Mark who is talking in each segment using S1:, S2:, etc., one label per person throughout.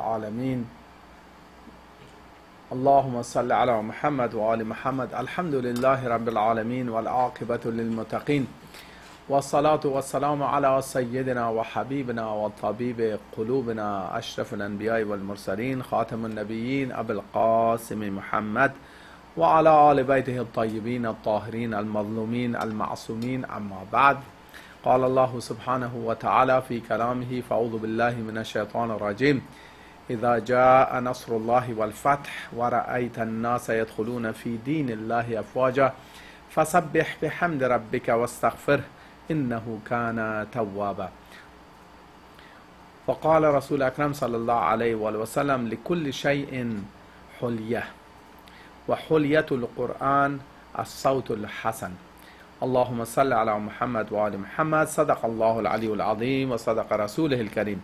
S1: العالمين. اللهم صل على محمد وآل محمد. الحمد لله رب العالمين والعاقبة للمتقين، والصلاة والسلام على سيدنا وحبيبنا وطبيب قلوبنا أشرف الأنبياء والمرسلين خاتم النبيين أبي القاسم محمد وعلى آل بيته الطيبين الطاهرين المظلومين المعصومين. أما بعد، قال الله سبحانه وتعالى في كلامه: فأعوذ بالله من الشيطان الرجيم. إذا جاء نصر الله والفتح ورأيت الناس يدخلون في دين الله أفواجا فسبح بحمد ربك واستغفره إنه كان توابا. وقال رسول أكرم صلى الله عليه وسلم: لكل شيء حلية، وحلية القرآن الصوت الحسن. اللهم صل على محمد وآل محمد. صدق الله العلي العظيم وصدق رسوله الكريم.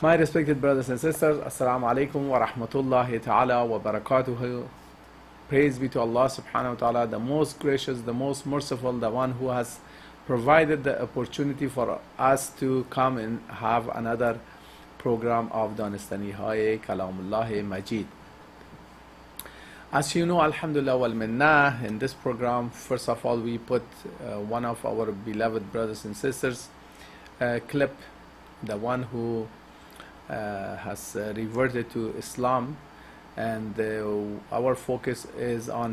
S1: My respected brothers and sisters, Assalamu alaikum wa rahmatullahi ta'ala wa barakatuhu. Praise be to Allah subhanahu wa ta'ala, the most gracious, the most merciful, the one who has provided the opportunity for us to come and have another program of Danistani Hai Kalamullah Majid. As you know, Alhamdulillah wal Minnah, in this program, first of all, we put one of our beloved brothers and sisters clip, the one who has reverted to Islam, and our focus is on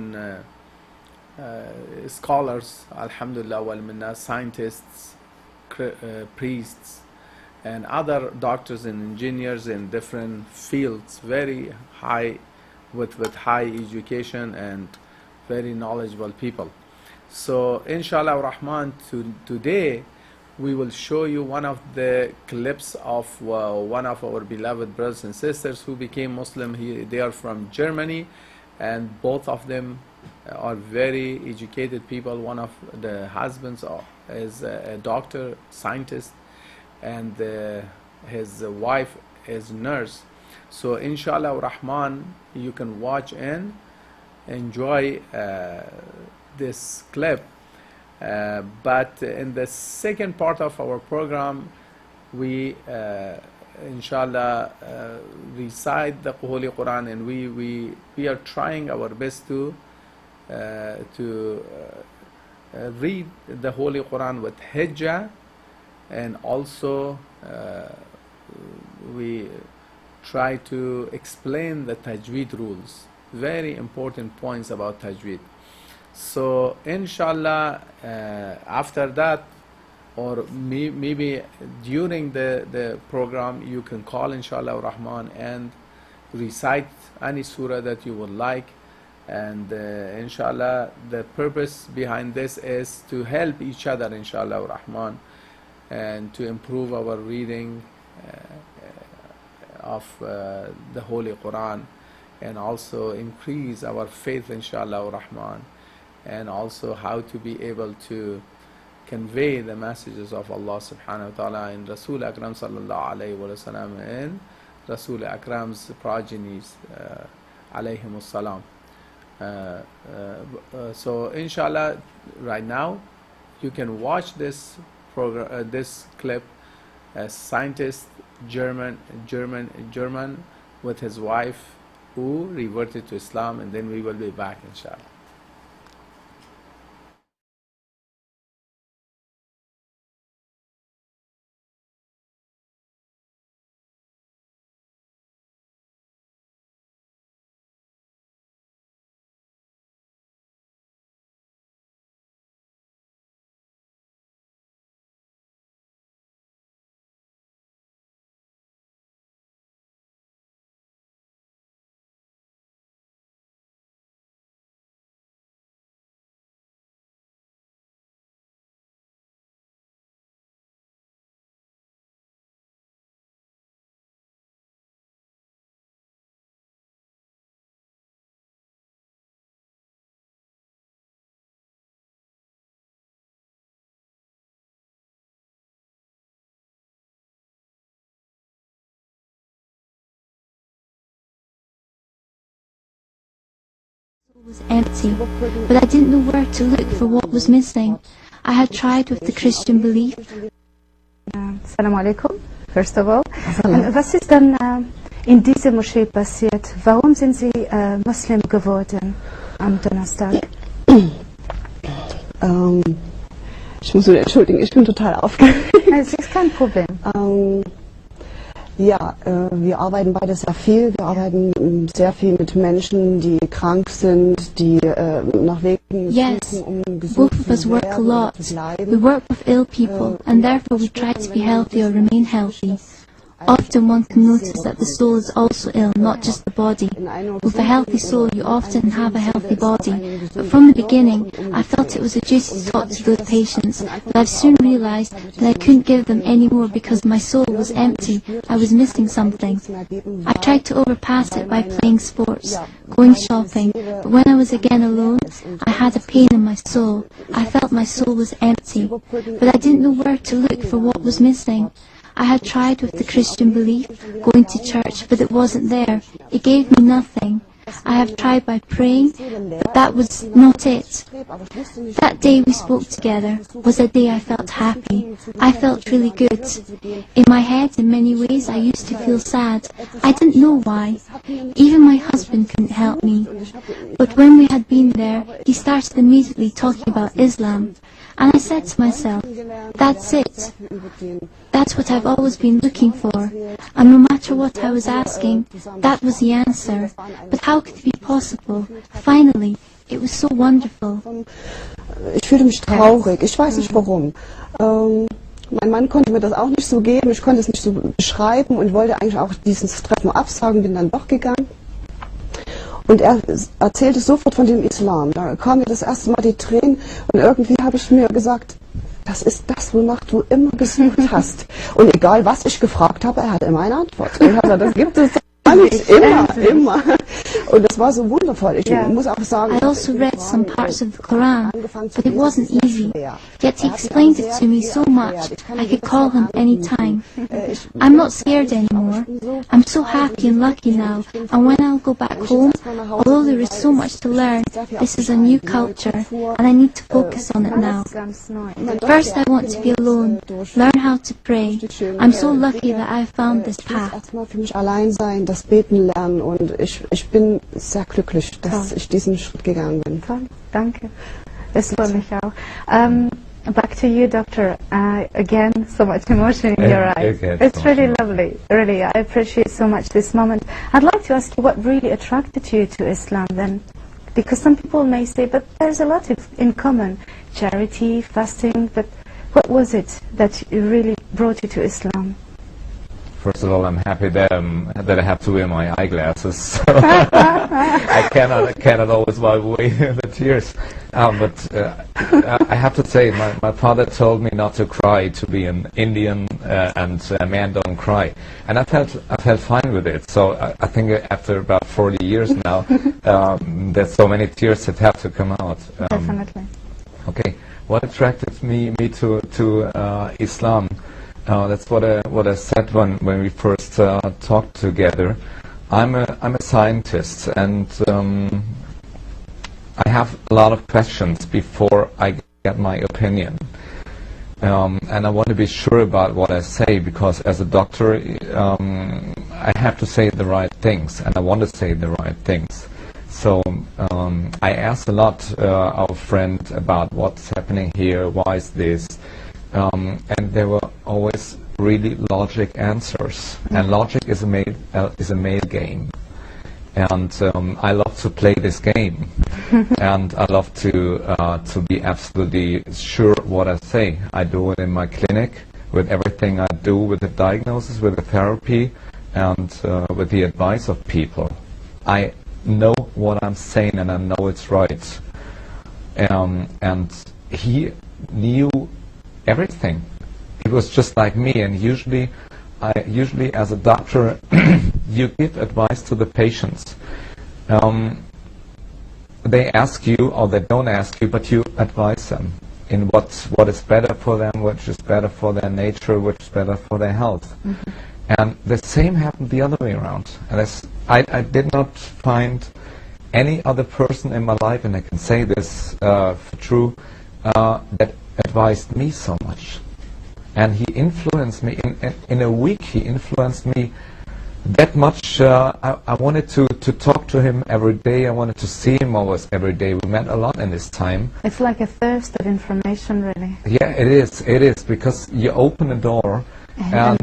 S1: scholars, Alhamdulillah wal Minnah, scientists, priests, and other doctors and engineers in different fields, very high, with high education and very knowledgeable people. So inshallah rahman, today we will show you one of the clips of one of our beloved brothers and sisters who became Muslim. They are from Germany, and both of them are very educated people. One of the husbands is a doctor, scientist, and his wife is nurse. So inshallah rahman, you can watch and enjoy this clip. But in the second part of our program, we inshallah recite the Holy Quran, and we are trying our best to read the Holy Quran with hijjah, and also we try to explain the tajweed rules, very important points about tajweed. So inshallah, after that, or maybe during the program, you can call inshallah rahman and recite any surah that you would like. And inshallah, the purpose behind this is to help each other inshallah rahman, and to improve our reading of the Holy Quran, and also increase our faith inshallah rahman, and also how to be able to convey the messages of Allah subhanahu wa ta'ala in Rasul Akram sallallahu alayhi wa sallam and Rasul Akram's progenies alayhimus salam. So inshallah, right now you can watch this program, this clip. A scientist, German with his wife who reverted to Islam, and then we will be back inshallah.
S2: Was empty, but I didn't know where to look for what was missing. I had tried with the Christian belief.
S3: Assalamu alaikum, first of all. And was ist dann in dieser Moschee passiert. Warum sind Sie Muslim geworden am Donnerstag?
S4: Ich muss mich entschuldigen, ich bin total aufgeregt.
S3: Es ist kein Problem.
S4: Ja, wir arbeiten beide sehr viel. Wir arbeiten sehr viel mit Menschen, die krank sind, die nach Wegen suchen,
S2: both of us work a lot. We work with ill people, and therefore we try to be healthy or remain healthy. Often one can notice that the soul is also ill, not just the body. With a healthy soul, you often have a healthy body. But from the beginning, I felt it was a duty to talk to those patients, but I've soon realized that I couldn't give them any more because my soul was empty. I was missing something. I tried to overpass it by playing sports, going shopping, but when I was again alone, I had a pain in my soul. I felt my soul was empty, but I didn't know where to look for what was missing. I had tried with the Christian belief, going to church, but it wasn't there. It gave me nothing. I have tried by praying, but that was not it. That day we spoke together was a day I felt happy. I felt really good. In my head, in many ways, I used to feel sad. I didn't know why. Even my husband couldn't help me. But when we had been there, he started immediately talking about Islam. And I said to myself, that's it. That's what I've always been looking for. And no matter what I was asking, that was the answer. But how could it be possible? Finally, it was so wonderful.
S4: Ich fühlte mich traurig. Ich weiß nicht warum. Mein Mann konnte mir das auch nicht so geben. Ich konnte es nicht so beschreiben und wollte eigentlich auch dieses Treffen absagen, bin dann doch gegangen. Und er erzählte sofort von dem Islam. Da kamen mir das erste Mal die Tränen und irgendwie habe ich mir gesagt, das ist das, wonach du immer gesucht hast. Und egal was ich gefragt habe, er hatte immer eine Antwort. Und also, das gibt es nicht immer. Und das war so wundervoll. Ich muss auch sagen,
S2: I also read some parts of the Quran, but it wasn't easy. Yet he explained it to me so much, I could call him any time. I'm not scared anymore. I'm so happy and lucky now, and when I'll go back home, although there is so much to learn, this is a new culture, and I need to focus on it now. First I want to be alone, learn how to pray. I'm so lucky that I found this path.
S4: Erstmal für mich allein sein, das Beten lernen und ich bin sehr glücklich, dass ich diesen Schritt gegangen bin.
S3: Danke. Das freut mich auch. Back to you, Doctor. Again, so much emotion in your eyes. It's really lovely. Really, I appreciate so much this moment. I'd like to ask you what really attracted you to Islam then? Because some people may say, but there's a lot in common. Charity, fasting, but what was it that really brought you to Islam?
S5: First of all, I'm happy that I have to wear my eyeglasses. So I cannot always wipe away the tears. But I have to say, my father told me not to cry, to be an Indian and a man don't cry, and I felt fine with it. So I think after about 40 years now, there's so many tears that have to come out.
S3: Definitely.
S5: Okay, what attracted me to Islam? That's what I said when we first talked together. I'm a scientist, and I have a lot of questions before I get my opinion. And I want to be sure about what I say, because as a doctor, I have to say the right things, and I want to say the right things. So I asked a lot our friend about what's happening here, why is this. And there were always really logic answers, and logic is a male game, and I love to play this game, and I love to be absolutely sure what I say. I do it in my clinic with everything I do, with the diagnosis, with the therapy, and with the advice of people. I know what I'm saying, and I know it's right. And he knew everything. He was just like me, and usually as a doctor, you give advice to the patients. They ask you, or they don't ask you, but you advise them in what is better for them, which is better for their nature, which is better for their health. Mm-hmm. And the same happened the other way around. And I did not find any other person in my life, and I can say this for true, that advised me so much. And he influenced me in a week. He influenced me that much, I wanted to talk to him every day. I wanted to see him almost every day. We met a lot in this time.
S3: It's like a thirst of information, really.
S5: Yeah, it is, because you open a door and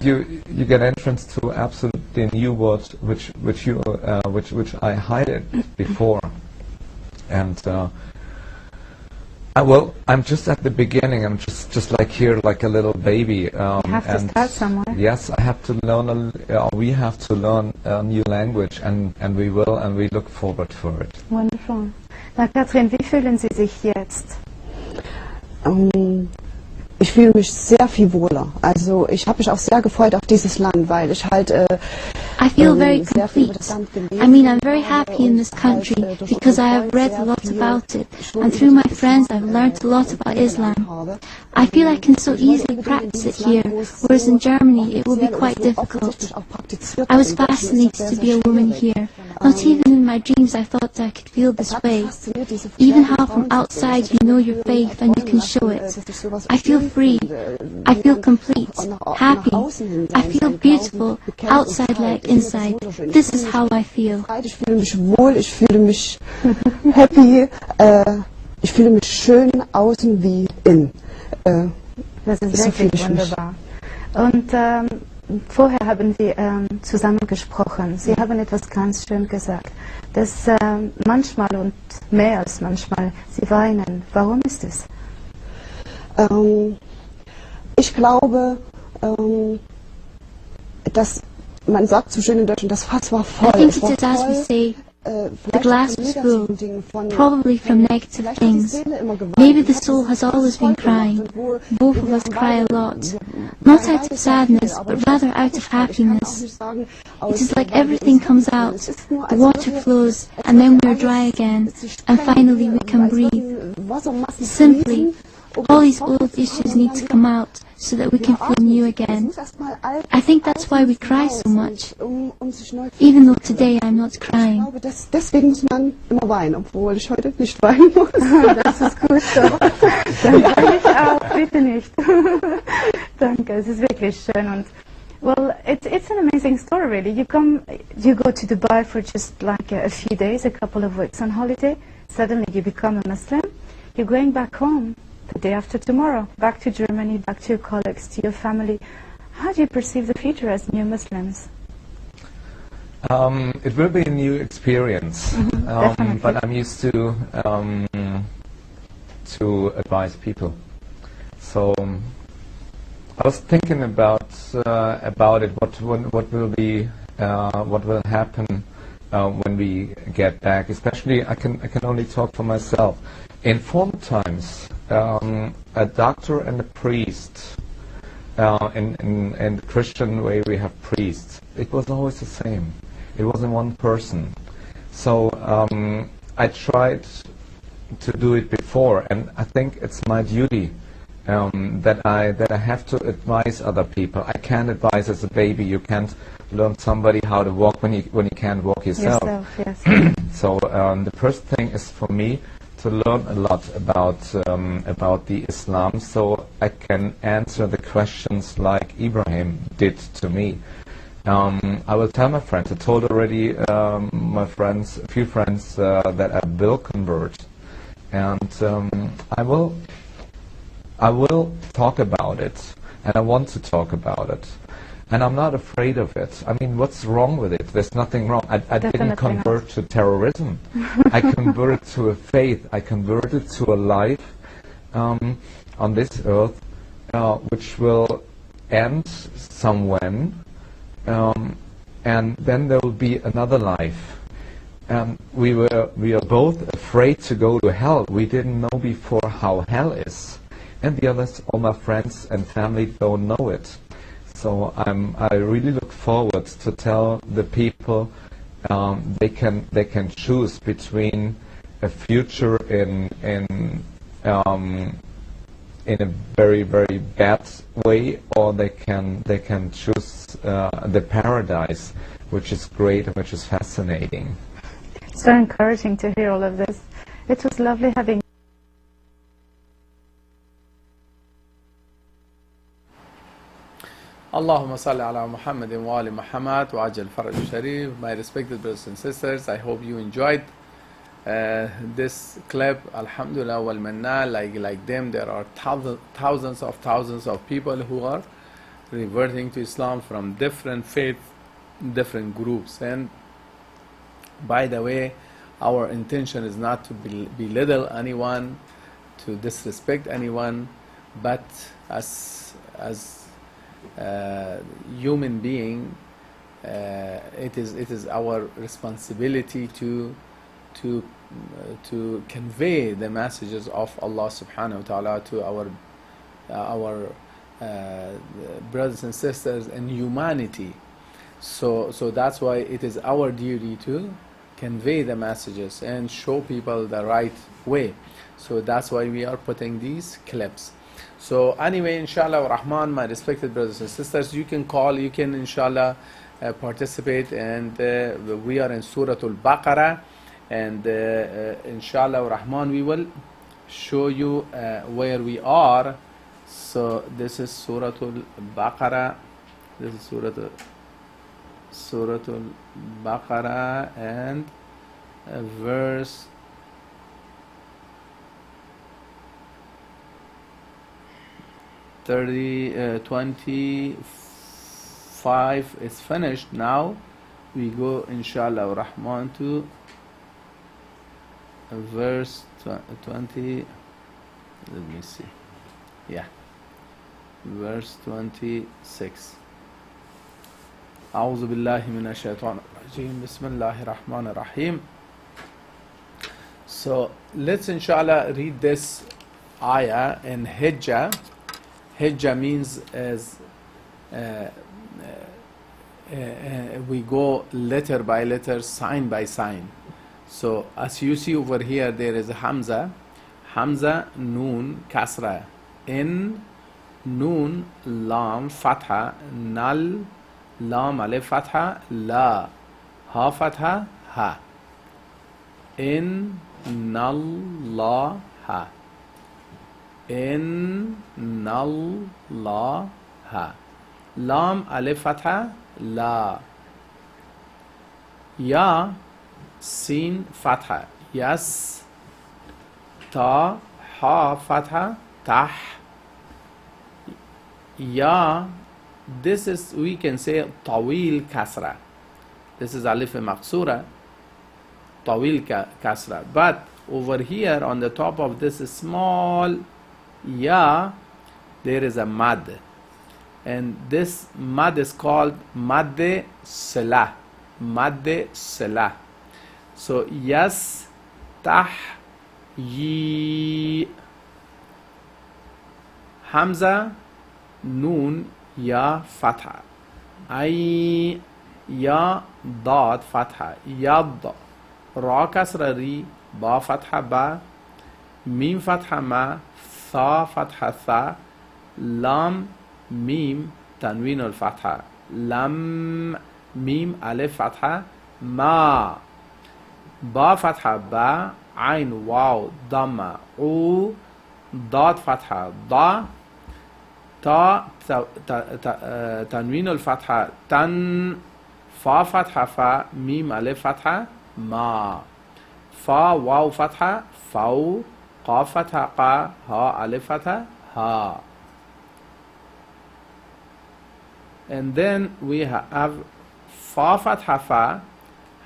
S5: you get entrance to absolutely new world which I hid it before. And well, I'm just at the beginning. I'm just like here, like a little baby.
S3: You have to start somewhere.
S5: Yes, I have to learn. We have to learn a new language, and we will, and we look forward for it.
S3: Wonderful. Na, Katrin, wie fühlen Sie sich jetzt?
S4: Ich fühle mich sehr viel wohler. Also ich habe mich auch sehr gefreut auf dieses Land, weil ich halt
S2: I feel very complete. I mean, I'm very happy in this country because I have read a lot about it, and through my friends I've learned a lot about Islam. I feel I can so easily practice it here, whereas in Germany it will be quite difficult. I was fascinated to be a woman here. Not even in my dreams I thought I could feel this way. Even how from outside you know your faith and you can show it. I feel free. I feel complete, happy. I feel beautiful, outside like inside. This is how I feel.
S4: Ich fühle mich wohl, ich fühle mich happy, ich fühle mich schön außen wie innen.
S3: Das ist wirklich wunderbar. Und vorher haben wir zusammen gesprochen. Sie haben etwas ganz schön gesagt, dass manchmal und mehr als manchmal Sie weinen. Warum ist es?
S4: Ich glaube, dass man sagt so schön in Deutschland, das Fass war voll.
S2: I think it is as we say, the glass was full, probably from negative things. Maybe the soul has always been crying. Both of us cry a lot. Not out of sadness, but rather out of happiness. It is like everything comes out. The water flows, and then we are dry again, and finally we can breathe. Simply, all these old issues need to come out so that we can feel new again. I think that's why we cry so much, even though today I'm not crying.
S4: Deswegen muss man immer weinen, obwohl ich heute nicht weinen muss.
S3: Das ist gut so. Dann weine ich auch, bitte nicht. Danke, es ist wirklich schön. Und well, it's an amazing story, really. You go to Dubai for just like a few days, a couple of weeks on holiday. Suddenly you become a Muslim. You're going back home the day after tomorrow, back to Germany, back to your colleagues, to your family. How do you perceive the future as new Muslims?
S5: It will be a new experience, but I'm used to advise people. So I was thinking about it. What will happen when we get back? Especially, I can only talk for myself. In former times, a doctor and a priest. In the Christian way, we have priests. It was always the same. It wasn't one person. So I tried to do it before, and I think it's my duty that I have to advise other people. I can't advise as a baby. You can't learn somebody how to walk when you can't walk yourself.
S3: Yes.
S5: So the first thing is for me to learn a lot about the Islam, so I can answer the questions like Ibrahim did to me. I will tell my friends. I told already my friends, a few friends, that I will convert, and I will talk about it, and I want to talk about it, and I'm not afraid of it. I mean, what's wrong with it? There's nothing wrong. I didn't convert to terrorism. I converted to a faith. I converted to a life on this earth, which will end somewhen. And then there will be another life. We are both afraid to go to hell. We didn't know before how hell is, and the others, all my friends and family, don't know it. So I really look forward to tell the people they can choose between a future in a very, very bad way, or they can choose the paradise, which is great and which is fascinating.
S3: It's so encouraging to hear all of this. It was lovely having
S1: Allahumma salli ala Muhammadin wa ali Muhammad wa ajal faraj sharif. My respected brothers and sisters, I hope you enjoyed this clip. Alhamdulillah wal manna, like them, there are thousands of people who are reverting to Islam from different faiths, different groups. And by the way, our intention is not to belittle anyone, to disrespect anyone, but as human being, it is our responsibility to convey the messages of Allah subhanahu wa ta'ala to our brothers and sisters in humanity. So that's why it is our duty to convey the messages and show people the right way. So that's why we are putting these clips. So anyway, inshallah rahman, my respected brothers and sisters, you can call, you can inshallah participate, and we are in Surah Al-Baqarah, and inshallah rahman, we will show you where we are. So this is Surah Al-Baqarah, this is Surah Al-Baqarah, and verse 25 is finished. Now we go inshallah rahman to verse 20. Let me see. Yeah, verse 26. أعوذ بالله من الشيطان الرجيم بسم الله الرحمن الرحيم. So let's inshallah read this ayah in Hijjah. Hijjah means as we go letter by letter, sign by sign. So as you see over here, there is a Hamza, Noon, Kasra, In, Noon, Lam, Fatha, Nal, Lam, Alif, Fatha, La, Ha, Fatha, Ha. In, Nal, La, Ha. In, Nal, La, Ha. Lam, Alif, Fatha, La. Ya, Sin, Fatha, Yas. Ta, Ha, Fatha, Tah. Ya, this is, we can say, Tawil Kasra. This is Alif Maqsura, Tawil Kasra. But over here on the top of this small Ya, there is a Mad. And this Mad is called Madde Salah. Madde Salah. So, Yas, Tah, Yi. Hamza, Noon, Ya, Fatha. Ay, Ya, Dad, Fatha. Yad. Ra, Kasra, Ri. Ba, Fatha, Ba. Mim, Fatha, Ma. Tha, Fatha, Tha. Lam, Mim, Tanween al-Fatha. Lam, Mim, Alif, Fatha. Ma. Ba, Fatha, Ba. Ain, Waw, Dhamma. U, Dad, Fatha. Da. Ta, Tanween al-Fatha. Tan. Fa, Fatha, Fa. Mim, Alif, Fatha. Ma. Fa, Waw, Fatha. Faw. Qa, Fatha, Qa. Ha, Alif, Fatha. Ha. And then we have Fa, Fatha, Fa.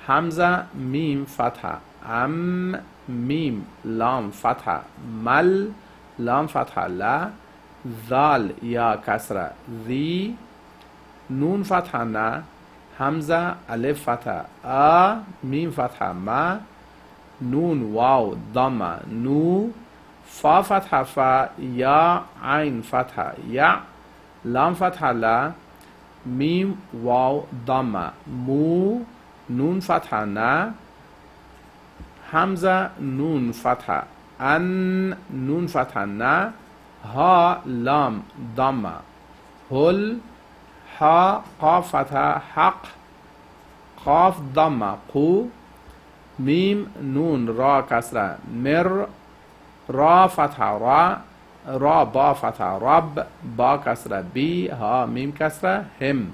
S1: Hamza, Mim, Fatha. Am, Mim, Lam, Fatha. Mal, Lam, Fatha. La. Zal, Ya, Kasra. Zi. Noon, Fatha, Na. Hamza, Alif, Fatha. A, Mim, Fatha. Ma. Noon, Waw, Dhamma. Nu. Fa, Fatha, Fa. Ya, Ain, Fatha. Ya. Lam, Fatha. La. Mim, Waw, Dhamma. Mu. Noon, Fatha. Na. Hamza, Noon, Fatha. An, Noon, Fatha. Na. Ha, Lam, Dhamma. Hul. Ha, Qaf, Fatha. Haq. Qaf, Dhamma. Qu. Mim, Noon, Ra, Kasra. Mir. Ra, Fatha. Ra. را با فتح رب با کسره بی ها میم کسره هم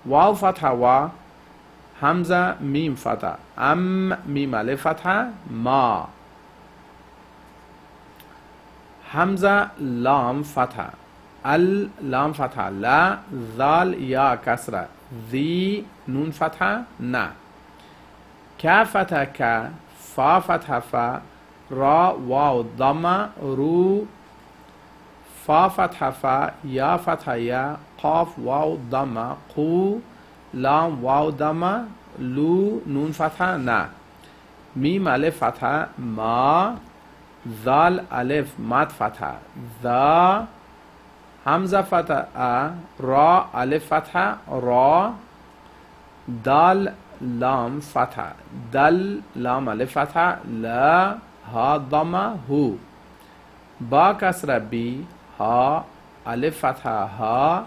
S1: واو فتح وا همزه میم فتح ام میم الف فتح ما همزه لام فتح ال لام فتح لا ذال یا کسره ذی نون فتح نه کا فتح کا فا فتح فا را واو ضمه رو فا فتح فا یا فتح یا قاف واو ضمه قو لام واو ضمه لو نون فتح نه میم الف فتح ما ذال الف مد فتح ذا همزه فتح را الف فتح را دال لام فتح دل لام الف فتح لا ها ضمه هو با کسره بی ها الف فتح ها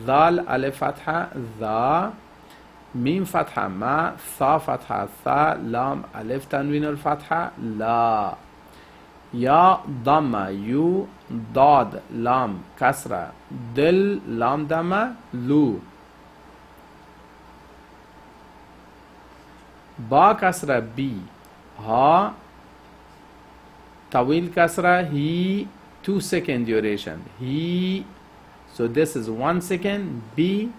S1: ذال الف فتح ذا میم فتح ما ثا فتح ثا لام الف تنوین الفتح لا یا ضمه یو داد لام کسره دل لام دمه لو با کسره بی ها طویل kasra he 2 second duration he so this is 1 second b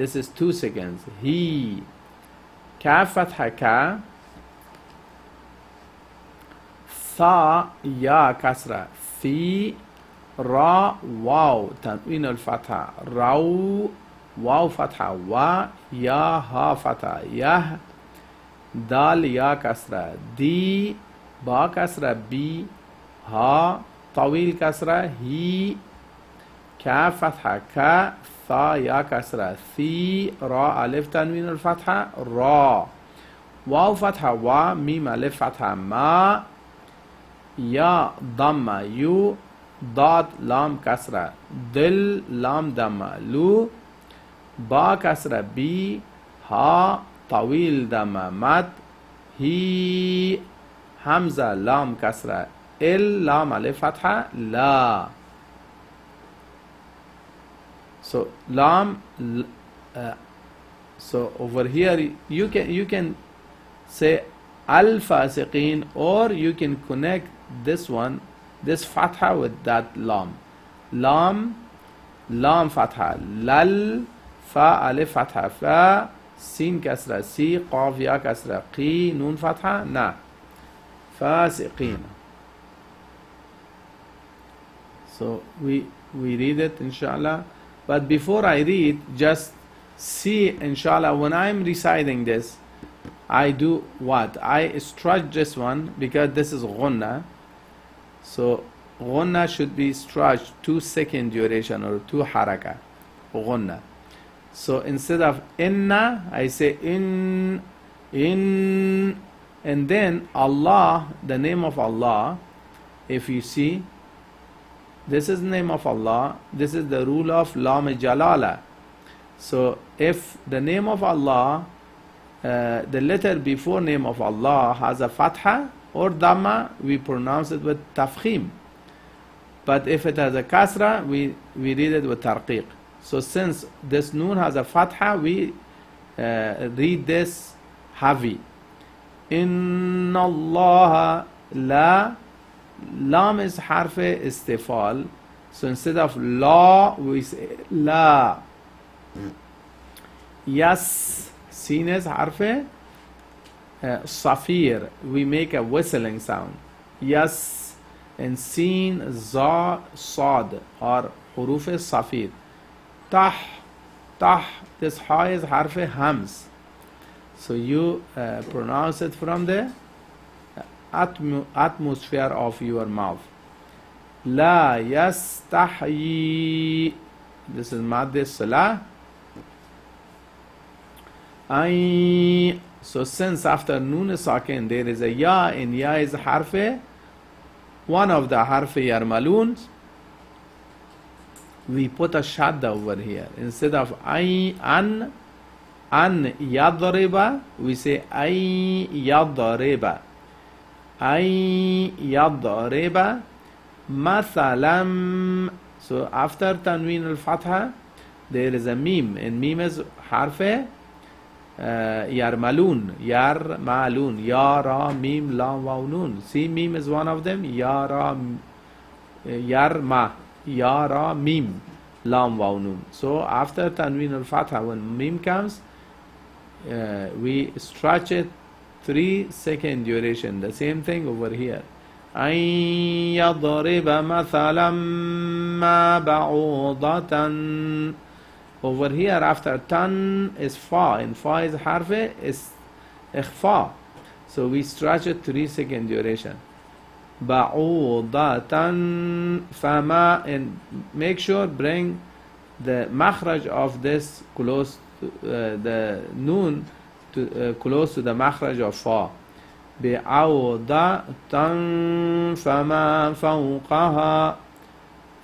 S1: this is 2 seconds he kaf fatha ka tha ya kasra fi ra waw tanwin al fatha raw waw fatha wa ya ha fatha yah dal ya kasra di با کسره بی ها طویل کسره هی کا فتحه کا ثا یا کسره ثی را الف تنوین الفتحه را واو فتحه و میم الف فتحه ما یا ضمه یو داد لام کسره دل لام دمه لو با کسره بی ها طویل دمه مد هی همزه لام کسره ال لام الف فتحه لا so lam so over here you can say al fasiqin or you can connect this one this fatha with that lam lam fatha lal fa alif fatha fa sin kasra si qaf ya kasra qi nun fatha na fasiqin so we read it inshallah. But before I read, just see, inshallah, when I'm reciting this, I do what? I stretch this one because this is ghunna. So, ghunna should be stretched 2 second duration or 2 haraka. Ghunna. So, instead of inna, I say in, and then Allah, the name of Allah, if you see, this is the name of Allah. This is the rule of Lam Jalala. So if the name of Allah, the letter before name of Allah has a fatha or dhamma, we pronounce it with tafkhim. But if it has a kasra, we read it with tarqiq. So since this noon has a fatha, we read this heavy. Inna Allah la. Lam is harf istifal, so instead of la we say la. Yes, sin is harf safir, we make a whistling sound. Yes, and sin za sad or huruf safir. Tah, this ha is harf hams, so you pronounce it from the atmosphere of your mouth. La yastahi, this is madde salah. Ay, so since after noon sakin there is a ya, and ya is harfe, one of the harfe yarmaloons, we put a shadda over here. Instead of ay, an yadriba, we say ay yadriba. Ay yadriba, mathalam. So after tanween al-fatha there is a meme, and meme is harfe yarmalun, yarmalun, ya ra mim lam waw nun. See, meme is one of them. Ya ra yarma, ya ra mim lam waw nun. So after tanween al-fatha, when meme comes, we stretch it 3 second duration. The same thing over here. أن يضرب مثلا ما بعوضة. Over here after tan is fa, and fa is harfe is ikhfa. So we stretch it 3 second duration. بعوضة فما, and make sure bring the makhraj of this close to, the noon to, close to the makhraj of fa. بعوضة فما فوقها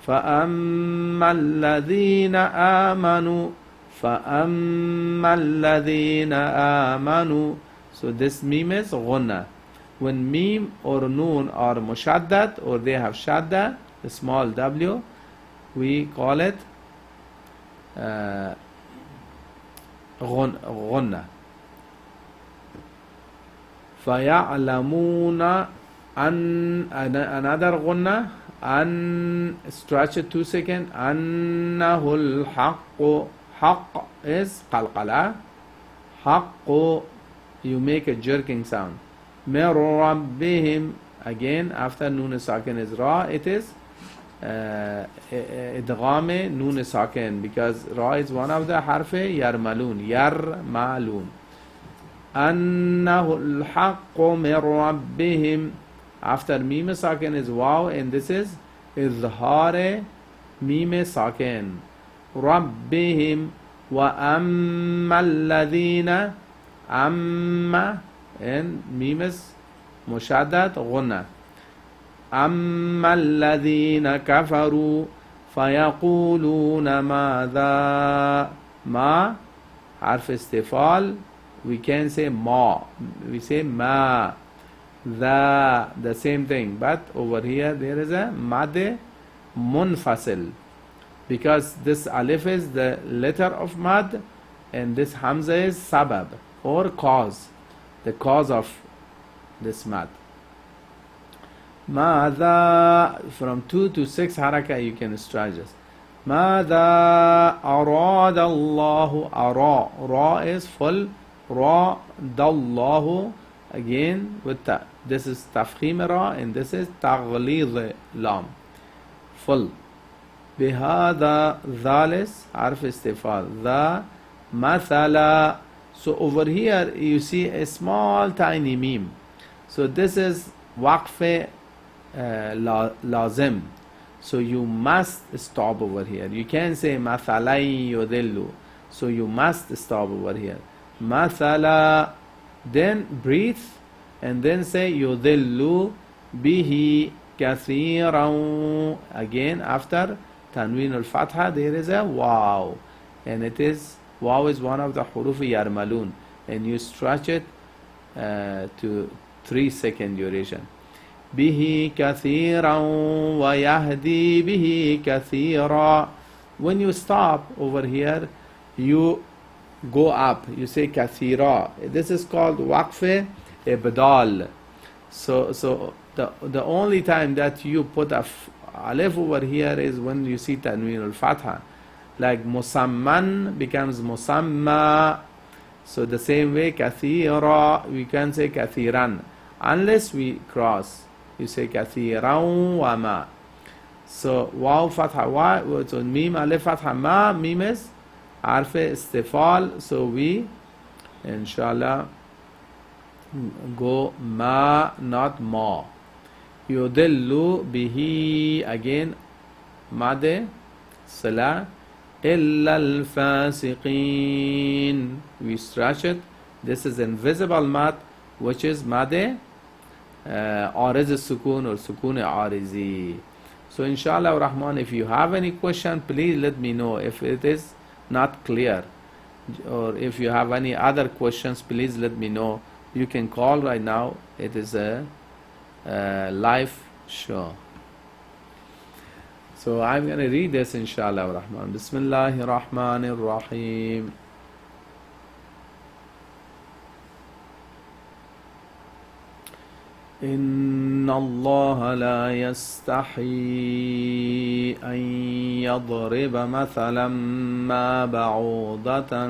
S1: فأما الذين آمنوا. So this meme is غنة. When meme or noon are mushaddad, or they have shadda, the small w, we call it غنة. فيعلمون أن, another غنة, أن, stretch it 2 seconds, أنه الحق. حق is قلقلة. حق, you make a jerking sound. من ربهم, again after نون ساكن is ra, it is إدغام نون ساكن, because ra is one of the harf يرملون, يرملون. أنه الحق من ربهم. After mime sakin is waw, and this is izhar mime sakin. ربهم. وأما الذين, أما, and mime is mushaddad غنة. أما الذين كفروا فيقولون ماذا. ما حرف استفال, we can say ma, we say ma. The same thing, but over here there is a mad munfasil, because this alif is the letter of mad, and this hamza is sabab, or cause, the cause of this mad. Mada, from 2 to 6 haraka you can stretch this. Mada arad Allahu. Ara, ra is full, ra dallahu, again with ta. This is tafkhim ra, and this is taghlid lam, full. Bihada, dhalis harf istifal, the mathala. So over here you see a small tiny meme. So this is waqf lazim. So you must stop over here. You can say mathalai yudillu. So you must stop over here. Mathala, then breathe, and then say yudillu bihi kathiran. Again after tanween al-fatha there is a waw, and it is, waw is one of the huruf yarmalun, and you stretch it to 3 second duration. Bihi kathiran wa yahdi bihi kathira. When you stop over here, you go up, you say kathira. This is called waqf ibdal. So the only time that you put a alif over here is when you see tanween al-fatha, like musamman becomes musamma. So the same way kathira, we can say kathiran, unless we cross, you say kathiran wa ma. So waw fatha wa, so mim alif fatha ma, mim is harf istifal. So we inshallah go ma, not ma. Yudillu bihi, again made sila, illa al-fasiqin, we stretch it. This is invisible mad, which is made ariz sukun, or sukun arizi. So inshallah rahman, if you have any question, please let me know. If it is not clear, or if you have any other questions, please let me know. You can call right now. It is a live show. So I'm going to read this inshallah rahman. Bismillahir Rahmanir Rahim. إن الله لا يستحي أن يضرب مثلا ما بعوضة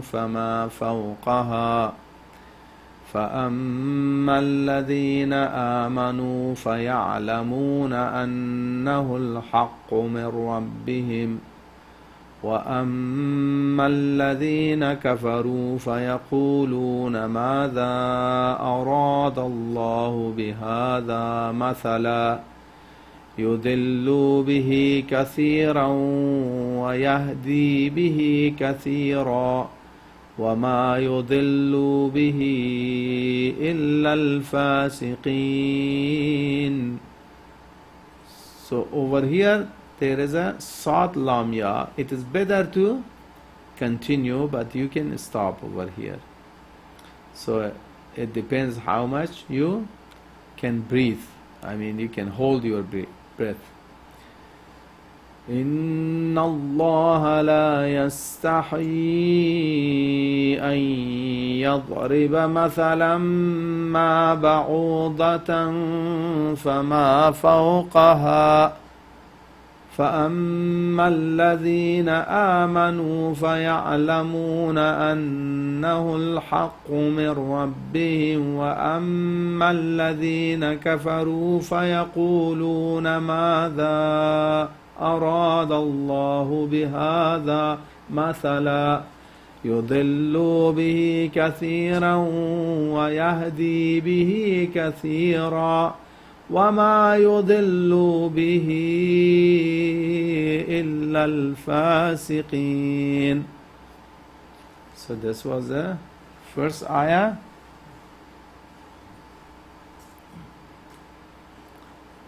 S1: فما فوقها فأما الذين آمنوا فيعلمون أنه الحق من ربهم وأما الذين كفروا فيقولون ماذا أراد الله بهذا مثلا يضل به كثيرا ويهدي به كثيرا وما يضل به إلا الفاسقين. So over here there is a Sad Lam Ya. It is better to continue, but you can stop over here. So it depends how much you can breathe. I mean, you can hold your breath. إن الله لا يستحي أن يضرب مثلا ما بعوضة فما فوقها فأما الذين آمنوا فيعلمون أنه الحق من ربهم وأما الذين كفروا فيقولون ماذا أراد الله بهذا مثلا يضل به كثيرا ويهدي به كثيرا وما يضل به إلا الفاسقين. So this was the first ayah.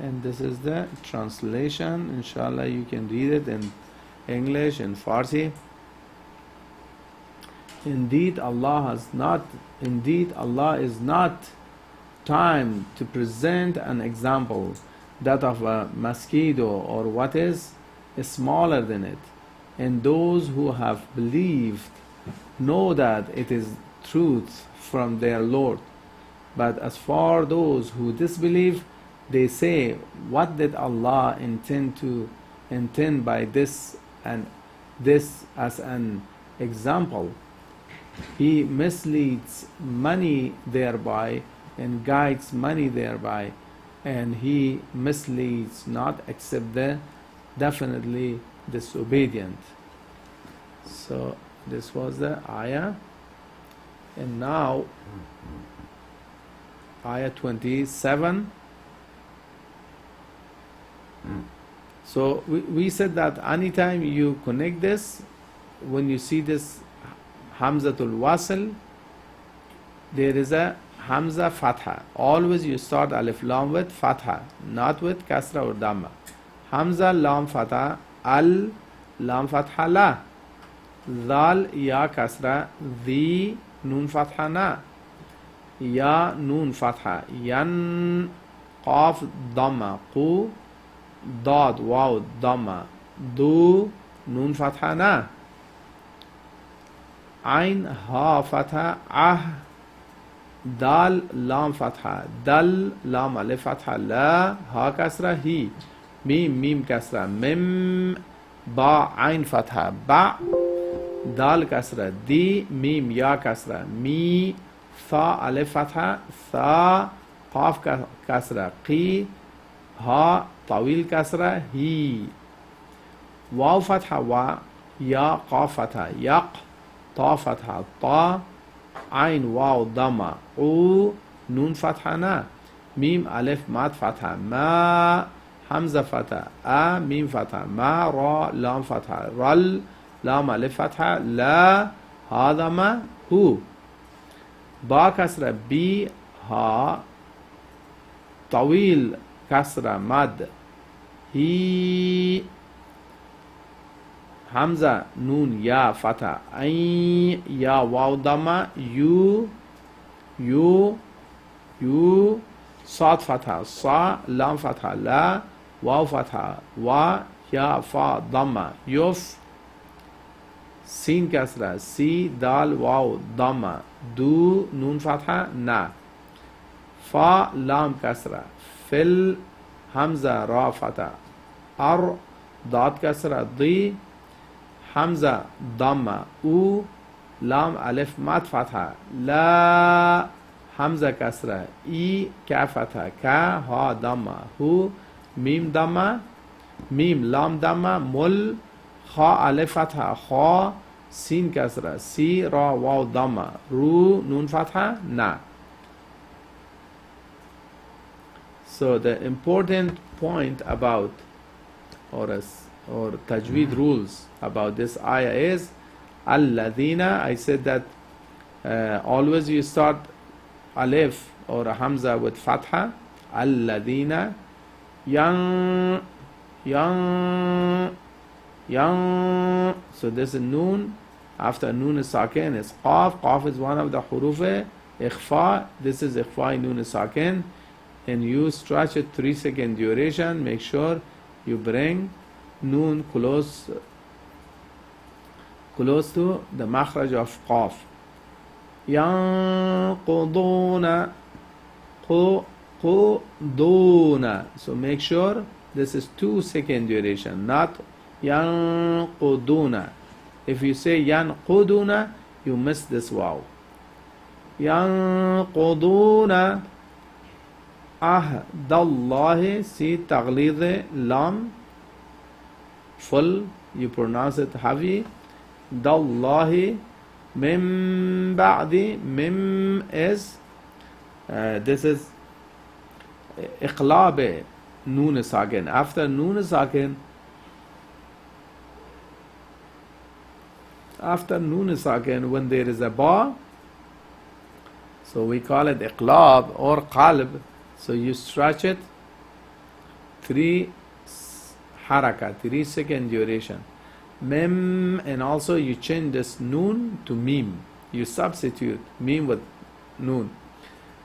S1: And this is the translation. Inshallah you can read it in English and Farsi. Indeed Allah is not time to present an example, that of a mosquito or what is smaller than it. And those who have believed know that it is truth from their Lord. But as for those who disbelieve, they say, what did Allah intend by this and this as an example? He misleads many thereby and guides many thereby, and he misleads not except the definitely disobedient. So this was the ayah. And now ayah 27. So we said that anytime you connect this, when you see this Hamzatul Wasl, there is a Hamza Fatha. Always you start Alif Lam with Fatha, not with Kasra or Dhamma. Hamza Lam Fatha, Al Lam Fatha La, Zal Ya Kasra, Di Nun Fatha Na, Ya Nun Fatha, Yan Qaf Dhamma, Qu Dad Waw Dhamma, Du Nun Fatha Na, Ain Ha Fatha, Ah Dal Lam Fatha, Dal Lam Alif Fatha, La Ha Kasra, Hi, Mim Mim Kasra, Mim Ba Ain Fatha, Ba Dal Kasra, Di Mim Ya Kasra, Mi Tha Alif Fatha, Tha Qaf Kasra, Qi Ha Tawil Kasra, Hi, Waw Fatha, Wa Ya Qaf Fatha, Yaq Ta Fatha, Ta Ain Waw Dhamma, U Nun Fatha Na, Mim Alif Mat Fatha, Ma Hamza Fatha, A Mim Fatha, Ma Ra Lam Fatha, Ral Lam Alif Fatha, La Ha Dhamma, Hu, Ba Kasra, Bi Ha Tawil Kasra, Mad, Hi, Hamza Nun Ya Fatha, Ain Ya Waw Dhamma, You Sad Fatha, Sa Lam Fatha, La واو فتحة و يا فا ضمة يف سين كسرة سي دال واو ضمة دو نون فتحة نا فا لام كسرة فل همزة را فتحة ار ضاد كسرة ضي همزة ضمة او لام ألف مات فتحة لا همزة كسرة اي كاف فتحة كا ها ضمة هو ميم ضمة ميم لام ضمة مل خا ألف فتحة خا سين كسرة سي را واو ضمة رو نون فتحة نا. So the important point about or tajweed rules about this ayah is alladhina. I said that always you start alif or a hamza with fatha. Alladhina yang so this is noon. After noon is sakin is qaf. Qaf is one of the huruf ikhfa. This is ikhfa noon is sakin, and you stretch it 3 second duration. Make sure you bring noon close to the makhraj of qaf. Yanquduna quduna. So make sure this is 2 second duration, not yanquduna. If you say yanquduna, you miss this waw. Yanquduna ahdallahi. See taghlid lam full, you pronounce it heavy. Dallahi mim ba'di. Mim is this is iqlab noon sakin. After noon sakin, when there is a ba, so we call it iqlab or qalb. So you stretch it 3 haraka, 3 second duration. Mim, and also you change this noon to mim. You substitute mim with noon.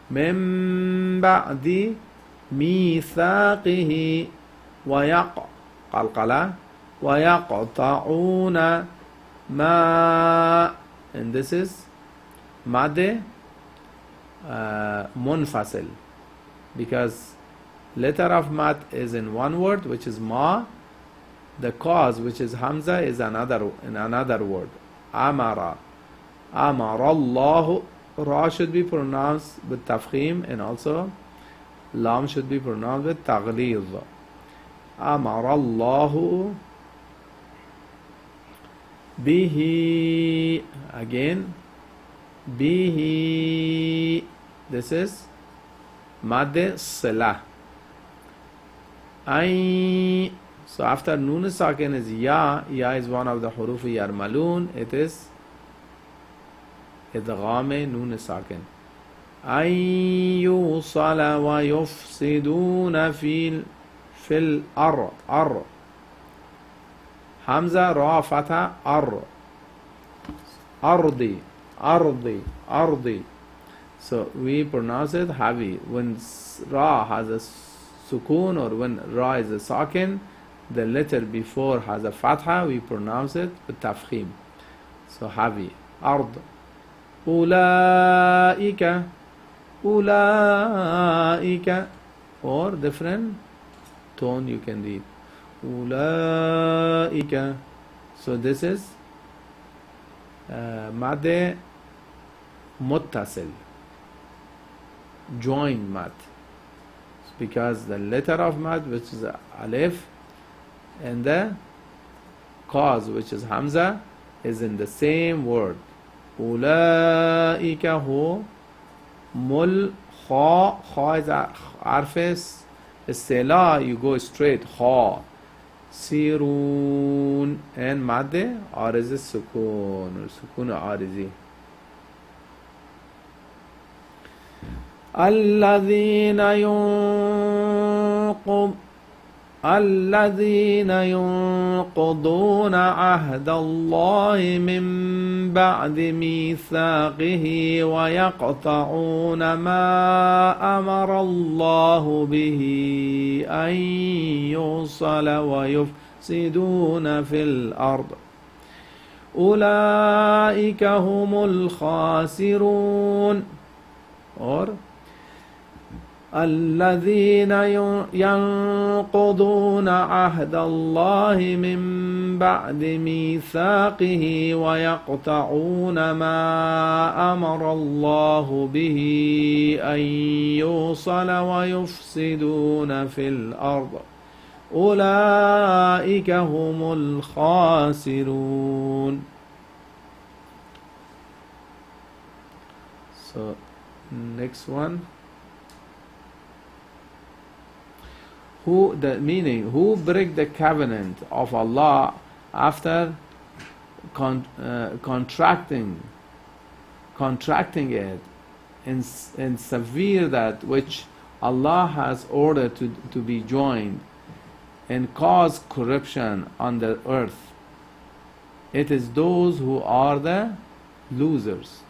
S1: Mim ba'di mithaqihi wa qalqala wa yaqta'una ma, and this is madde munfasil, because letter of mat is in one word, which is ma. The cause, which is hamza, is in another word. Amara. Allahu. Ra should be pronounced with tafkhim, and also lam should be pronounced with taghlid. Amara Allahu bihi. Again bihi. This is madde sila. Ay. So after noon sakin is ya. Ya is one of the huruf yarmalun. It is idgham noon sakin. Ay yusala wa yufsiduna fil ar. Hamza ra fatha ar. Ardi. So we pronounce it heavy. When ra has a sukun, or when ra is a sakin, the letter before has a fatha, we pronounce it with tafkhim. So heavy. Ard. Ulaika. Or different tone you can read. Ulaika. So this is madde muttasil, joined mat, because the letter of mat, which is alif, and the cause, which is hamza, is in the same word. Ulaika hu mul kha. Kha is arfis istila, you go straight. Kha sirun, and madde arizi sukun, or sukun arizi. الذين ينقضون عهد الله من بعد ميثاقه ويقطعون ما أمر الله به أن يوصل ويفسدون في الأرض أولئك هم الخاسرون. or الذين ينقضون عهد الله من بعد ميثاقه ويقطعون ما أمر الله به أن يوصل ويفسدون في الأرض أولئك هم الخاسرون. So next one. Who break the covenant of Allah after contracting it and severe that which Allah has ordered to be joined and cause corruption on the earth. It is those who are the losers.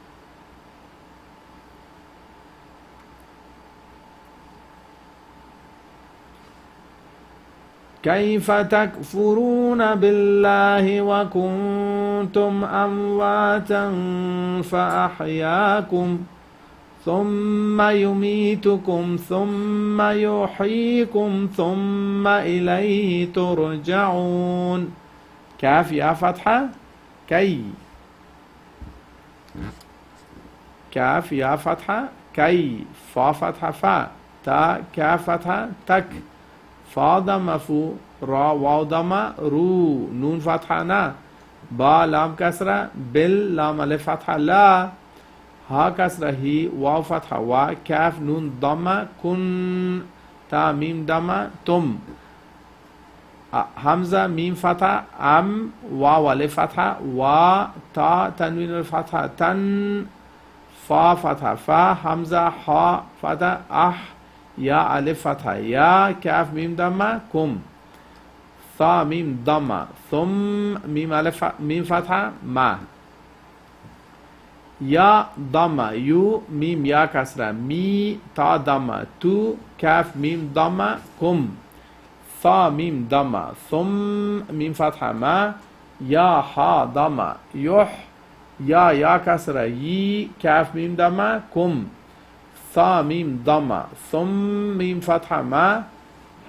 S1: كيف تكفرون بالله وكنتم أمواتا فأحياكم ثم يميتكم ثم يحييكم ثم إليه ترجعون. كاف يا فتحة كي، كاف يا فتحة كي، فا فتحة فا، تا كاف فتحة تك، فا ضم فو، را واو ضم رو، نون فتحة نا، با لام كسرة بل، لام الف فتحة لا، ها كسرة هي، واو فتحة وا، كاف نون ضم كن، تا ميم ضم تم، همزة ميم فتحة أم، واو الف فتحة وا، تا تنوين الفتحة تن، فا فتحة فا، همزة ها فتحة أح، يا ألف فتحة يا، كاف ميم ضمة كم، ثا ميم ضمة ثم، ميم ألف ميم فتحة ما، يا ضمة يو، ميم يا كسرة مي، تا ضمة تو، كاف ميم ضمة كم، ثا ميم ضمة ثم، ميم فتحة ما، يا ها ضمة يح، يا كسرة يي، كاف ميم ضمة كم، ثا ميم ضمة ثم، ميم فتحة ما،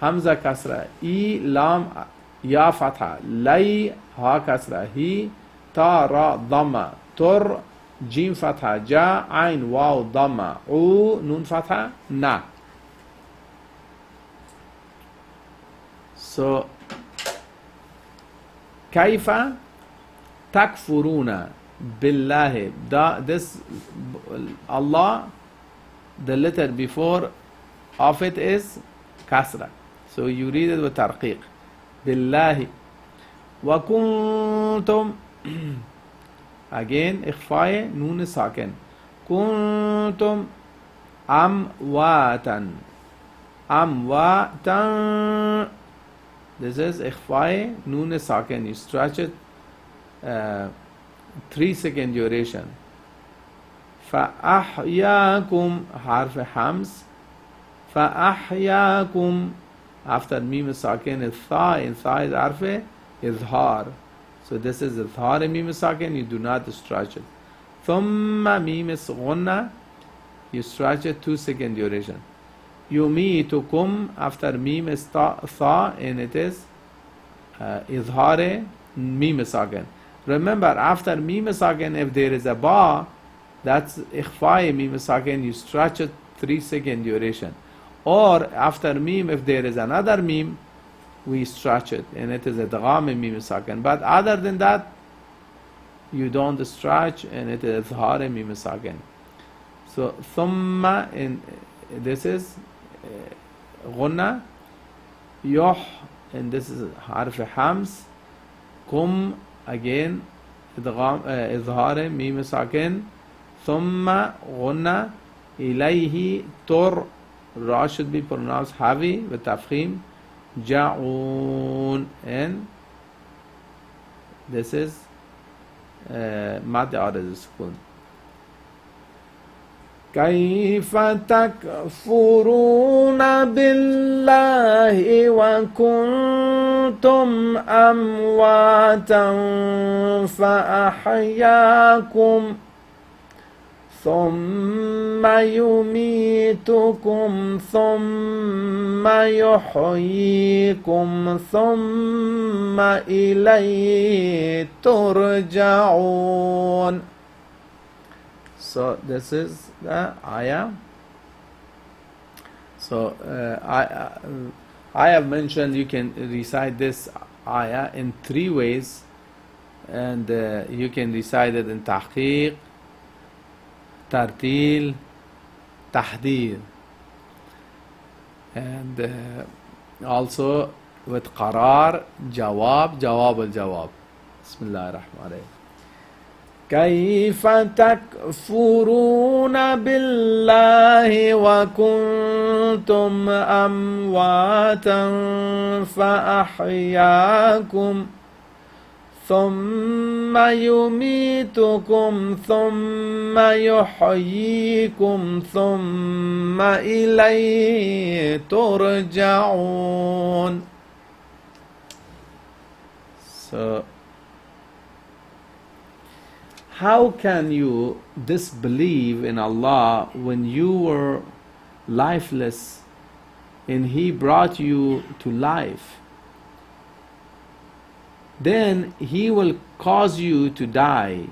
S1: همزة كسرة إي، لام يا فتحة لي، ها كسرة هي، تا را ضمة تر، جيم فتحة جا، عين واو ضمة عو، نون فتحة نا. So كيف تكفرون بالله. This Allah, the letter before of it is kasra, so you read it with tarqiq. بالله وكنتم again إخفاء نون ساكن، كنتم أمواتا، أمواتا. This is إخفاء نون ساكن, you stretch it 3-second duration. فأحياكم حرف حمز، فأحياكم after ميم ساكن الثاء, in ثاء is حرف إظهار, so this is إظهار ميم ساكن, you do not stretch it. ثم ميم غنة, you stretch it 2-second duration. يميتكم after ميم ثاء, and it is إظهار ميم ساكن. Remember, after mim sakin, if there is a ba, that's ikhfa mim sakin, you stretch it 3-second duration. Or after mim, if there is another mim, we stretch it, and it is idgham mim sakin. But other than that, you don't stretch, and it is izhar mim sakin. So thumma, in this is ghunna, yuh, and this is harf hams, kum, again إظهار ميم ساكن, ثم غنة, إليه تر, ra should be pronounced heavy with tafkhim, ja'un, and this is مد عارض سکون. كيف تكفرون بالله وكنتم أمواتا فأحياكم ثم يميتكم ثم يحييكم ثم إليه ترجعون. So this is the ayah. So I have mentioned you can recite this ayah in 3 ways, and you can recite it in tahqiq, tartil, tahdir, and also with qarar, jawab, jawab al-jawab. Bismillah ar-Rahman ar-Rahim. كيف تكفرون بالله وكنتم أمواتا فأحياكم ثم يميتكم ثم يحييكم ثم إليه ترجعون. So how can you disbelieve in Allah when you were lifeless and He brought you to life? Then He will cause you to die,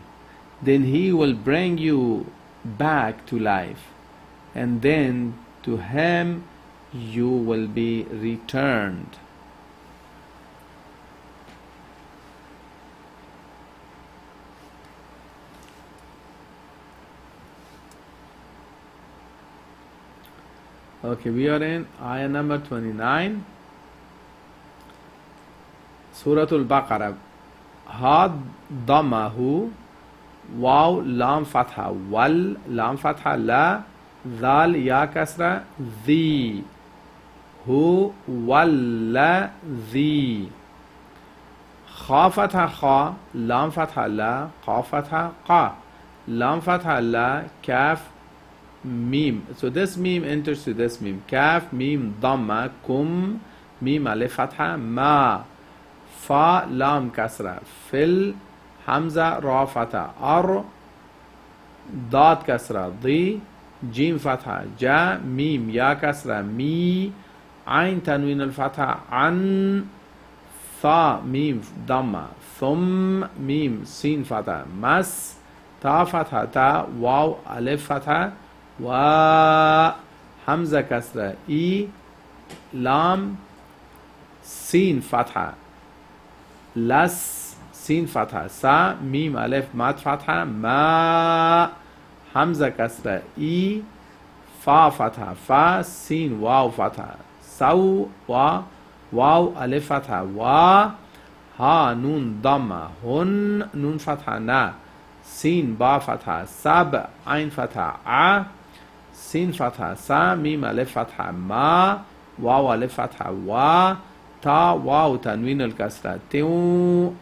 S1: then He will bring you back to life, and then to Him you will be returned. Okay, we are in ayah number 29, Surah Al-Baqarah. Had damahu, waw lam fatha, wal lam fatha, la dhal ya kasra, the, hu walla the, kha fatha kha, lam fatha la, qa fatha qa, lam fatha la, kaf mim. So this mim enters to this mim. Kaf mim dhamma, kum mim alif fatha, ma fa lam kasra, fil hamza ra fatha, ar dad kasra, di jim fatha, ja mim ya kasra, mi ain tanwin al fatha, an tha mim dhamma, thum mim sin fatha, mas ta fatha ta, waw alif fatha, wa hamza kasra, i lam sin fatha, las sin fatha, sa mim alif mat fatha, ma hamza kasra, i fa fatha, fa sin waw fatha, saw wa waw alif fatha, wa ha nun dhamma, hun nun fatha, na sin ba fatha, sab ain fatha, a sin fatha, sa mim alif fatha, ma waw alif fatha, wa ta waw tanwin al kasra, tiu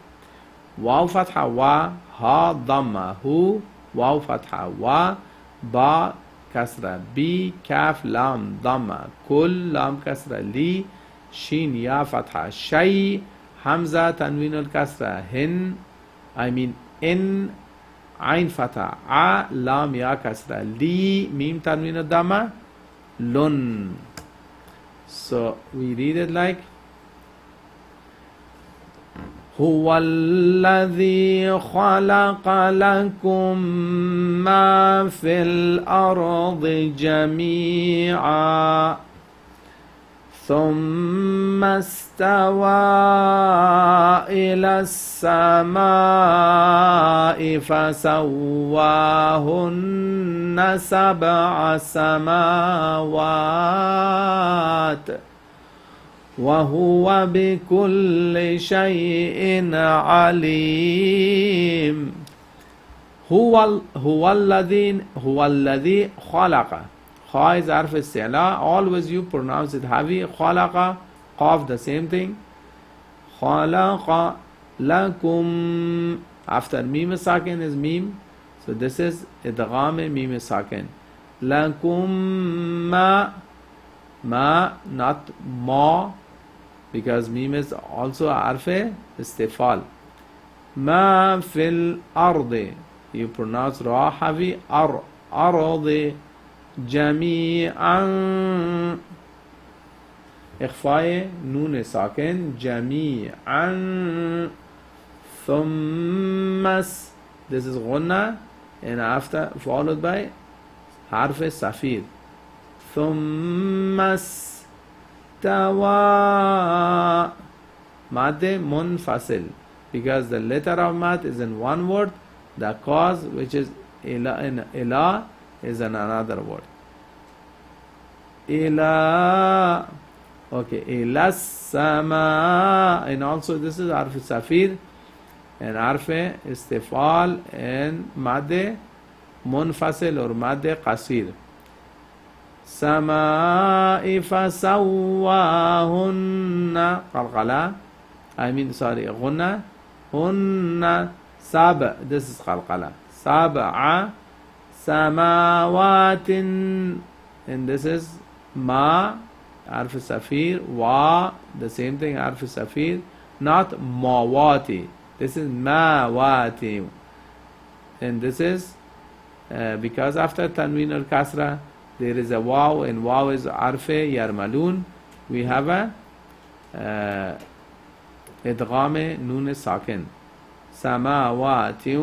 S1: waw fatha, wa ha dhamma, hu waw fatha, wa ba kasra, bi kaf lam dhamma, kul lam kasra, li shin ya fatha, shay hamza tanwin al kasra, hin in ain fatha, a lam ya kasra, li mim tanwin al dhamma, lun. So we read it like هو الذي خلق لكم ما في الأرض جميعا ثم استوى إلى السماء فسواهن 7 سماوات وهو بكل شيء عليم. هو الذي خلق. Kha is arf isti'la. Always you pronounce it heavy. خلق Qaf, the same thing. خَلَقَ لَكُمْ. After mim sakin is mim. So this is idgham mim sakin. لَكُمْ ma. Ma, not ma, because mim is also arfe istifal. Ma fil ardi. You pronounce ra havi ar. Ardi. Jami'an. إخفاء نون ساكن جميعا ثم. This is غنة, and after followed by حرف سفير. ثم استوى. مد منفصل, because the letter of mad is in one word. The cause, which is ila, is in another word. Ila. Okay, ila sama, and also this is arf safir and arf istifal and madde munfasil or madde qasir. Sama'i fasawwahunna qalqala. Ghunna. Hunna sab. This is qalqala. Sab'a samawatin, and this is ma. Arf safir, wa, the same thing, arf safir, not mawati. This is mawati. And this is because after tanween al kasra there is a waw, and waw is arfe yarmalun. We have a idgham nun sakin. Samawati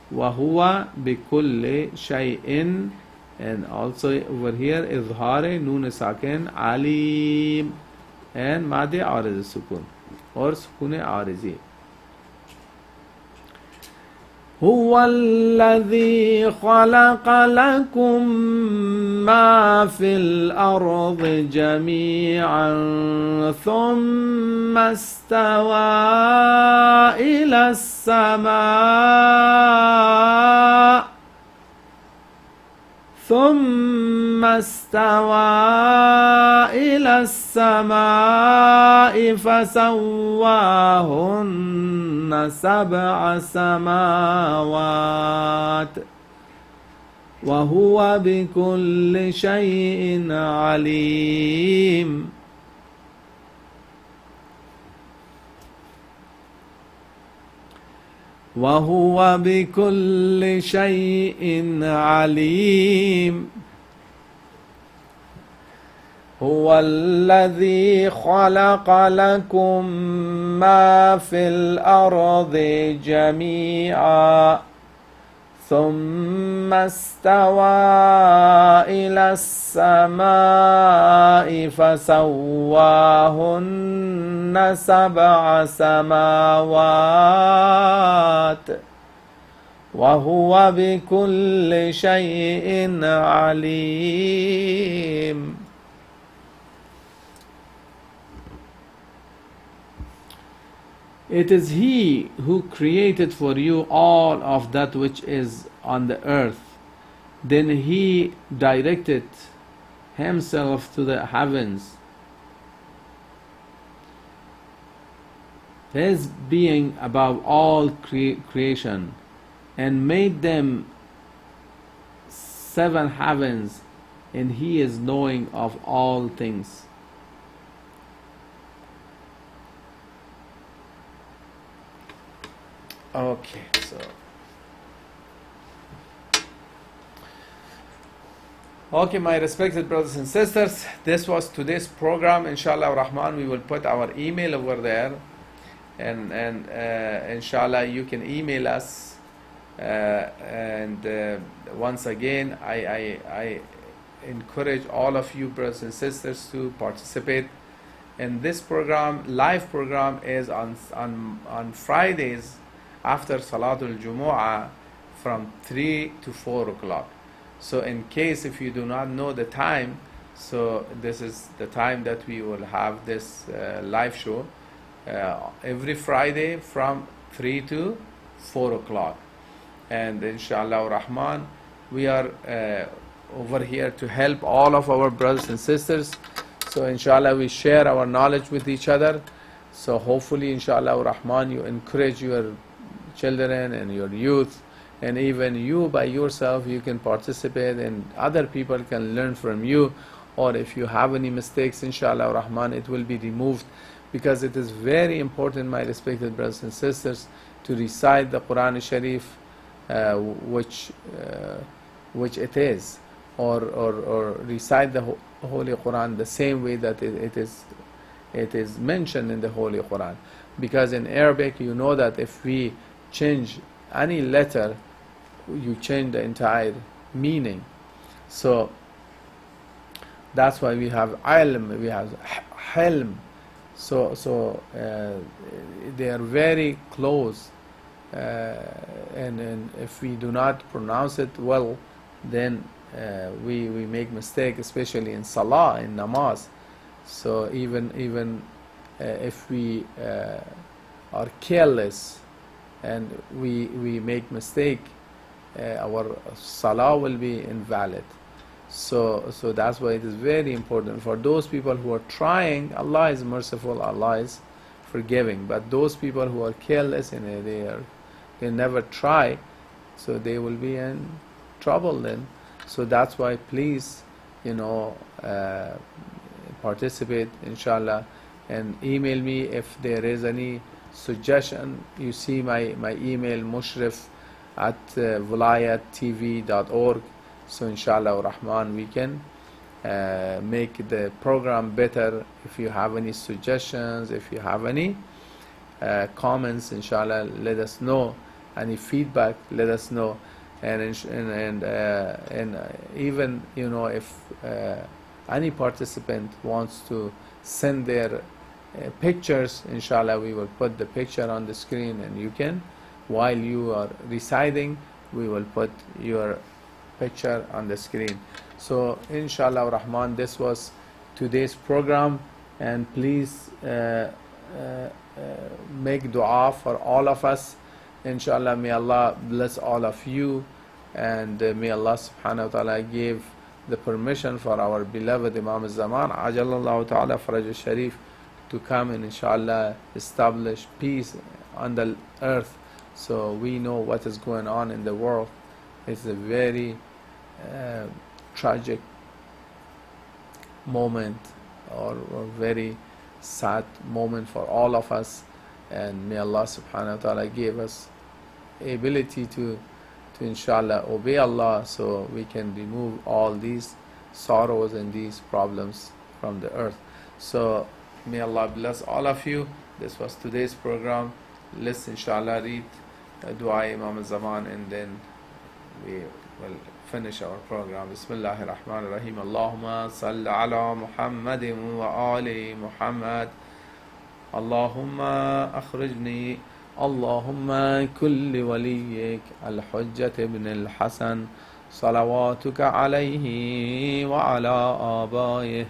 S1: wa huwa bikulli shay'in. And also over here izhar noon sakin alim and made ariz sukun or sukun arizi. Huwa alladhi khalaqa lakum ma fil ardi jami'an thumma istawa ila as-sama. ثم استوى إلى السماء فسواهن سبع سماوات وهو بكل شيء عليم. وهو بكل شيء عليم. هو الذي خلق لكم ما في الأرض جميعا ثم استوى إلى السماء فسواهن سبع سماوات وهو بكل شيء عليم. It is He who created for you all of that which is on the earth. Then He directed Himself to the heavens. His being above all creation, and made them 7 heavens, and He is knowing of all things. Okay, so okay, my respected brothers and sisters, this was today's program. Inshallah Rahman, we will put our email over there, and inshallah you can email us, and once again I encourage all of you brothers and sisters to participate in this program. Live program is on Fridays after Salatul Jumu'ah from 3 to 4 o'clock. So in case if you do not know the time, so this is the time that we will have this live show every Friday from 3 to 4 o'clock. And inshallah Rahman, we are over here to help all of our brothers and sisters. So inshallah we share our knowledge with each other. So hopefully inshallah Rahman you encourage your children and your youth, and even you by yourself you can participate and other people can learn from you. Or if you have any mistakes, inshallah Rahman, it will be removed, because it is very important, my respected brothers and sisters, to recite the Quran Sharif which it is, or recite the Holy Quran the same way that it is mentioned in the Holy Quran. Because in Arabic, you know that if we change any letter, you change the entire meaning. So that's why we have ilm, we have hilm. So they are very close, and if we do not pronounce it well, then we make mistake, especially in salah, in namaz. So even if we are careless and we make mistake, our salah will be invalid. So that's why it is very important for those people who are trying. Allah is merciful, Allah is forgiving, but those people who are careless and they never try, so they will be in trouble then. So that's why please, participate inshallah, and email me if there is any suggestion. You see my email, mushrif@vilayattv.org. So inshallah Rahman, we can make the program better. If you have any suggestions, if you have any comments, inshallah let us know. Any feedback, let us know. And even if any participant wants to send their pictures, inshallah we will put the picture on the screen, and you can, while you are reciting, we will put your picture on the screen. So inshallah Rahman, this was today's program, and please make dua for all of us. Inshallah, may Allah bless all of you, and may Allah subhanahu wa ta'ala give the permission for our beloved Imam al-Zaman, Ajalallahu ta'ala Faraj Sharif, to come and inshallah establish peace on the earth. So we know what is going on in the world. It's a very tragic moment, or very sad moment for all of us, and may Allah subhanahu wa ta'ala give us ability to inshallah obey Allah, so we can remove all these sorrows and these problems from the earth. So may Allah bless all of you. This was today's program. Let's inshallah read Dua Imam al-Zaman, and then we will finish our program. Bismillahir Rahmanir Rahim. Allahumma salli ala Muhammadin wa ali Muhammad. Allahumma akhrijni. Allahumma kulli waliyik al-Hujjat ibn al-Hasan salawatuka alayhi wa ala abayih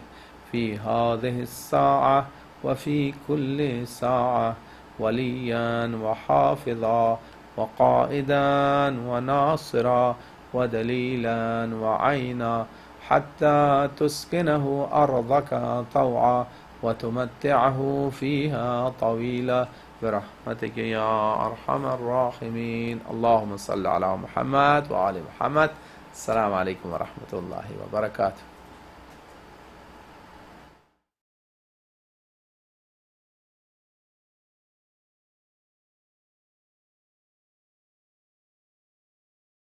S1: fi hadhihi as-sa'a wa fi kulli sa'a waliyan wa hafidha wa qa'idan wa nasira ودليلا وعينا حتى تسكنه أرضك طوعا وتمتعه فيها طويلا برحمتك يا أرحم الراحمين. اللهم صل على محمد وآل محمد. السلام عليكم ورحمة الله وبركاته.